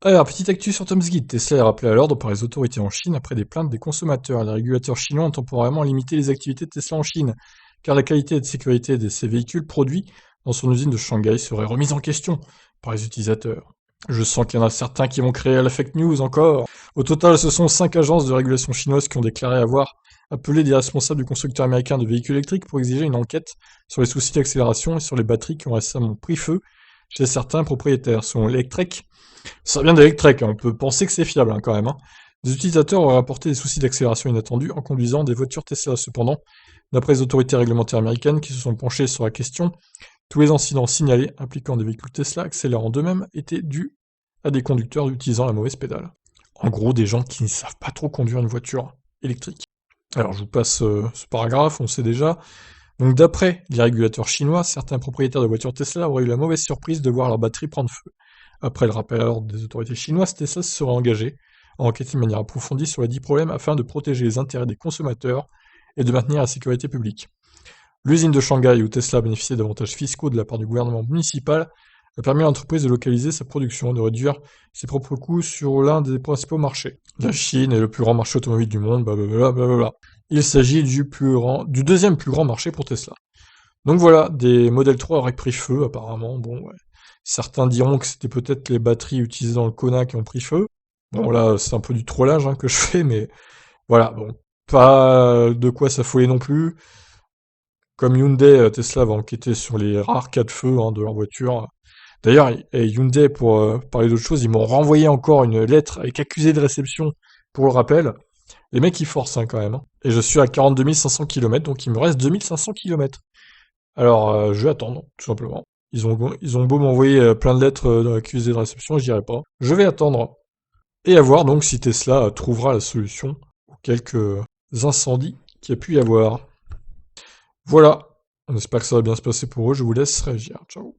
Alors, petite actu sur Tom's Tesla est rappelé à l'ordre par les autorités en Chine après des plaintes des consommateurs. Les régulateurs chinois ont temporairement limité les activités de Tesla en Chine, car la qualité et de sécurité de ses véhicules produits dans son usine de Shanghai serait remise en question par les utilisateurs. Je sens qu'il y en a certains qui vont créer la fake news encore. Au total, ce sont 5 agences de régulation chinoises qui ont déclaré avoir appelé des responsables du constructeur américain de véhicules électriques pour exiger une enquête sur les soucis d'accélération et sur les batteries qui ont récemment pris feu chez certains propriétaires. Selon Electrek, ça vient d'Electrek, hein, on peut penser que c'est fiable quand même. Des utilisateurs auraient rapporté des soucis d'accélération inattendus en conduisant des voitures Tesla. Cependant, d'après les autorités réglementaires américaines qui se sont penchées sur la question, tous les incidents signalés impliquant des véhicules Tesla accélérant d'eux-mêmes étaient dus à des conducteurs utilisant la mauvaise pédale. En gros, des gens qui ne savent pas trop conduire une voiture électrique. Alors je vous passe ce paragraphe, on sait déjà. Donc d'après les régulateurs chinois, certains propriétaires de voitures Tesla auraient eu la mauvaise surprise de voir leur batterie prendre feu. Après le rappel à l'ordre des autorités chinoises, Tesla se serait engagé à enquêter de manière approfondie sur les 10 problèmes afin de protéger les intérêts des consommateurs et de maintenir la sécurité publique. L'usine de Shanghai, où Tesla bénéficiait d'avantages fiscaux de la part du gouvernement municipal, a permis à l'entreprise de localiser sa production et de réduire ses propres coûts sur l'un des principaux marchés. La Chine est le plus grand marché automobile du monde, blablabla, blablabla. Il s'agit du deuxième plus grand marché pour Tesla. Donc voilà, des Model 3 auraient pris feu apparemment, bon ouais. Certains diront que c'était peut-être les batteries utilisées dans le Kona qui ont pris feu. Bon là, c'est un peu du trollage que je fais, mais voilà, bon, pas de quoi s'affoler non plus. Comme Hyundai, Tesla va enquêter sur les rares cas de feu de leur voiture. D'ailleurs, Hyundai, pour parler d'autre chose, ils m'ont renvoyé encore une lettre avec accusé de réception pour le rappel. Les mecs, ils forcent quand même. Et je suis à 42 500 km, donc il me reste 2500 km. Alors, je vais attendre, tout simplement. Ils ont beau m'envoyer plein de lettres accusées de réception, je dirai pas. Je vais attendre. Et à voir donc si Tesla trouvera la solution aux quelques incendies qu'il y a pu y avoir. Voilà. On espère que ça va bien se passer pour eux. Je vous laisse réagir. Ciao.